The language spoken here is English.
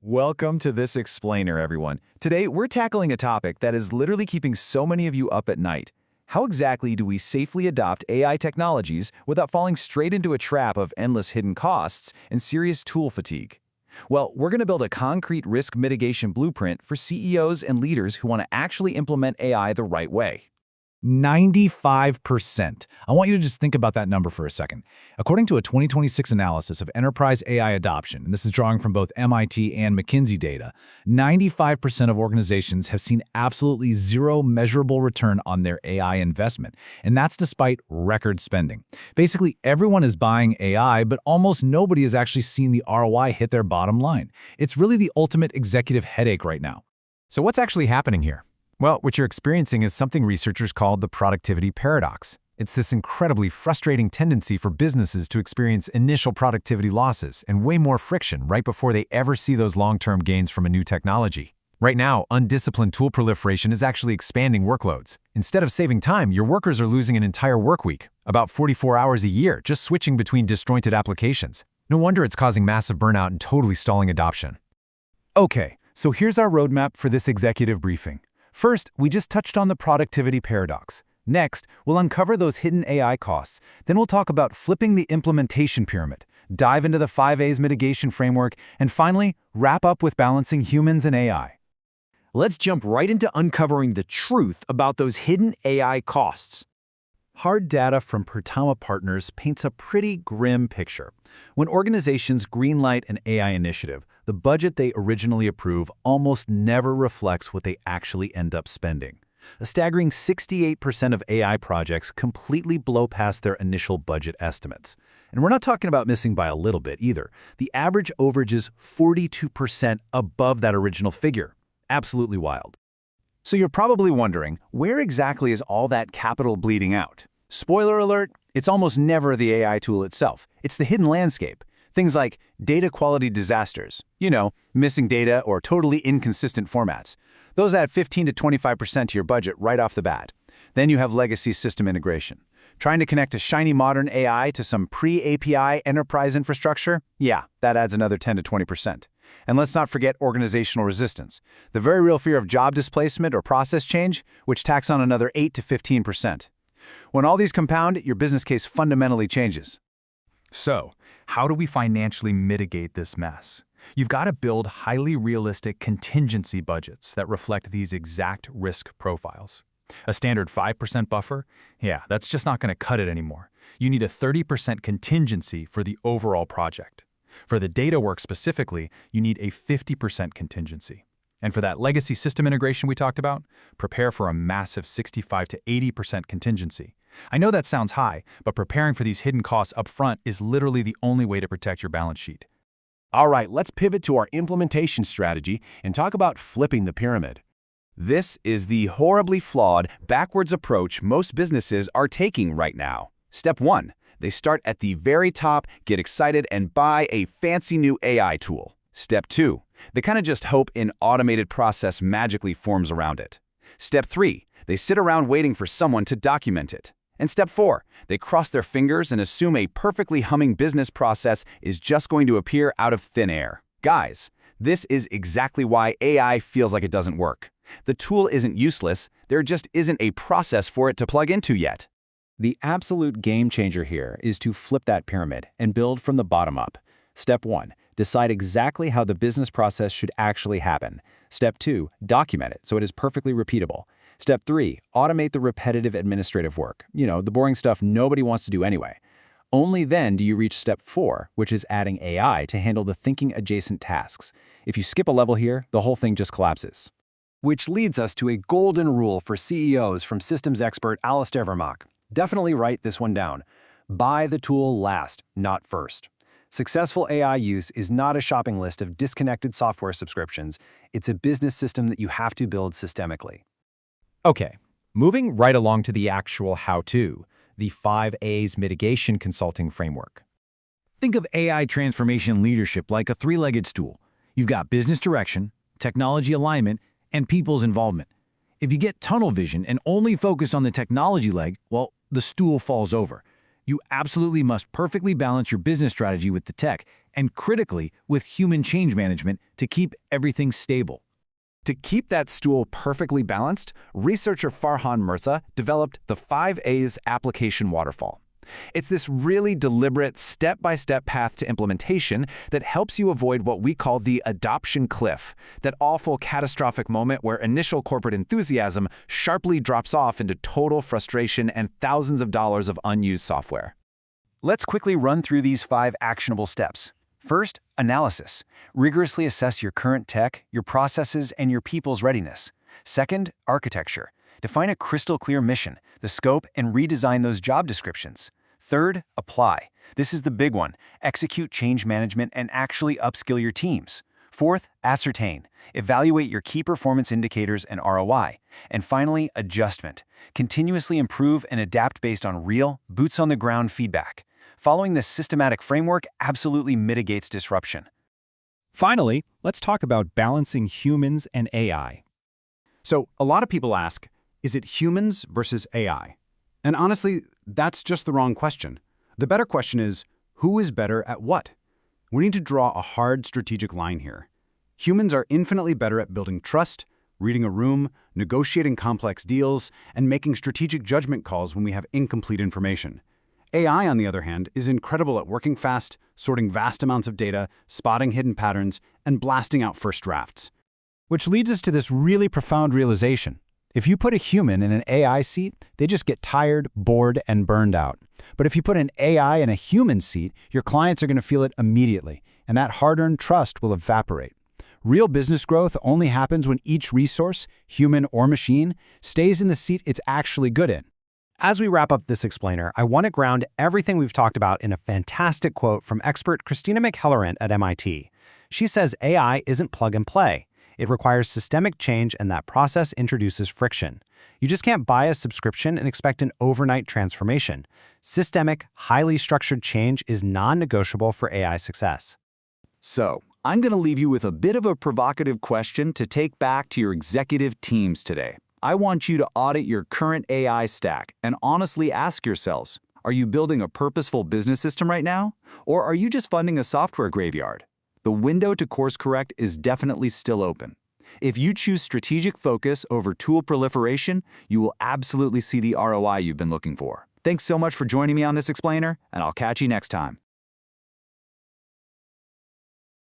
Welcome to This Explainer, everyone. Today, we're tackling a topic that is literally keeping so many of you up at night. How exactly do we safely adopt AI technologies without falling straight into a trap of endless hidden costs and serious tool fatigue? Well, we're going to build a concrete risk mitigation blueprint for CEOs and leaders who want to actually implement AI the right way. 95%. I want you to just think about that number for a second. According to a 2026 analysis of enterprise AI adoption, and this is drawing from both MIT and McKinsey data, 95% of organizations have seen absolutely zero measurable return on their AI investment, and that's despite record spending. Basically, everyone is buying AI, but almost nobody has actually seen the ROI hit their bottom line. It's really the ultimate executive headache right now. So what's actually happening here? Well, what you're experiencing is something researchers call the productivity paradox. It's this incredibly frustrating tendency for businesses to experience initial productivity losses and way more friction right before they ever see those long-term gains from a new technology. Right now, undisciplined tool proliferation is actually expanding workloads. Instead of saving time, your workers are losing an entire work week, about 44 hours a year, just switching between disjointed applications. No wonder it's causing massive burnout and totally stalling adoption. Okay, so here's our roadmap for this executive briefing. First, we just touched on the productivity paradox. Next, we'll uncover those hidden AI costs. Then we'll talk about flipping the implementation pyramid, dive into the 5A's mitigation framework, and finally, wrap up with balancing humans and AI. Let's jump right into uncovering the truth about those hidden AI costs. Hard data from Pertama Partners paints a pretty grim picture. When organizations greenlight an AI initiative, the budget they originally approve almost never reflects what they actually end up spending. A staggering 68% of AI projects completely blow past their initial budget estimates. And we're not talking about missing by a little bit either. The average overage is 42% above that original figure. Absolutely wild. So you're probably wondering, where exactly is all that capital bleeding out? Spoiler alert, it's almost never the AI tool itself. It's the hidden landscape. Things like data quality disasters, missing data or totally inconsistent formats. Those add 15 to 25% to your budget right off the bat. Then you have legacy system integration. Trying to connect a shiny modern AI to some pre-API enterprise infrastructure? Yeah, that adds another 10 to 20%. And let's not forget organizational resistance, the very real fear of job displacement or process change, which tacks on another 8 to 15%. When all these compound, your business case fundamentally changes. So, how do we financially mitigate this mess? You've got to build highly realistic contingency budgets that reflect these exact risk profiles. A standard 5% buffer? Yeah, that's just not going to cut it anymore. You need a 30% contingency for the overall project. For the data work specifically, you need a 50% contingency. And for that legacy system integration we talked about, prepare for a massive 65 to 80% contingency. I know that sounds high, but preparing for these hidden costs up front is literally the only way to protect your balance sheet. All right, let's pivot to our implementation strategy and talk about flipping the pyramid. This is the horribly flawed, backwards approach most businesses are taking right now. Step 1. They start at the very top, get excited, and buy a fancy new AI tool. Step 2. They kind of just hope an automated process magically forms around it. Step 3. They sit around waiting for someone to document it. And Step 4. They cross their fingers and assume a perfectly humming business process is just going to appear out of thin air. Guys, this is exactly why AI feels like it doesn't work. The tool isn't useless, there just isn't a process for it to plug into yet. The absolute game changer here is to flip that pyramid and build from the bottom up. Step 1. Decide exactly how the business process should actually happen. Step 2. Document it so it is perfectly repeatable. Step 3. Automate the repetitive administrative work. The boring stuff nobody wants to do anyway. Only then do you reach Step 4, which is adding AI to handle the thinking adjacent tasks. If you skip a level here, the whole thing just collapses. Which leads us to a golden rule for CEOs from systems expert Alistair Vermaak. Definitely write this one down. Buy the tool last, not first. Successful AI use is not a shopping list of disconnected software subscriptions. It's a business system that you have to build systemically. Okay, moving right along to the actual how-to, the 5A's mitigation consulting framework. Think of AI transformation leadership like a three-legged stool. You've got business direction, technology alignment, and people's involvement. If you get tunnel vision and only focus on the technology leg, well, the stool falls over. You absolutely must perfectly balance your business strategy with the tech, and critically, with human change management to keep everything stable. To keep that stool perfectly balanced, researcher Farhan Mirza developed the 5 A's application waterfall. It's this really deliberate, step-by-step path to implementation that helps you avoid what we call the adoption cliff, that awful catastrophic moment where initial corporate enthusiasm sharply drops off into total frustration and thousands of dollars of unused software. Let's quickly run through these 5 actionable steps. First, analysis. Rigorously assess your current tech, your processes, and your people's readiness. Second, architecture. Define a crystal clear mission, the scope, and redesign those job descriptions. Third, apply. This is the big one. Execute change management and actually upskill your teams. Fourth, ascertain. Evaluate your key performance indicators and ROI. And finally, adjustment. Continuously improve and adapt based on real, boots-on-the-ground feedback. Following this systematic framework absolutely mitigates disruption. Finally, let's talk about balancing humans and AI. So, a lot of people ask, is it humans versus AI? And honestly, that's just the wrong question. The better question is, who is better at what? We need to draw a hard strategic line here. Humans are infinitely better at building trust, reading a room, negotiating complex deals, and making strategic judgment calls when we have incomplete information. AI, on the other hand, is incredible at working fast, sorting vast amounts of data, spotting hidden patterns, and blasting out first drafts. Which leads us to this really profound realization. If you put a human in an AI seat, they just get tired, bored, and burned out. But if you put an AI in a human seat, your clients are going to feel it immediately, and that hard-earned trust will evaporate. Real business growth only happens when each resource, human or machine, stays in the seat it's actually good in. As we wrap up this explainer, I want to ground everything we've talked about in a fantastic quote from expert Christina McHellerant at MIT. She says AI isn't plug and play. It requires systemic change, and that process introduces friction. You just can't buy a subscription and expect an overnight transformation. Systemic, highly structured change is non-negotiable for AI success. So, I'm going to leave you with a bit of a provocative question to take back to your executive teams today. I want you to audit your current AI stack and honestly ask yourselves, are you building a purposeful business system right now? Or are you just funding a software graveyard? The window to course correct is definitely still open. If you choose strategic focus over tool proliferation, you will absolutely see the ROI you've been looking for. Thanks so much for joining me on this explainer, and I'll catch you next time.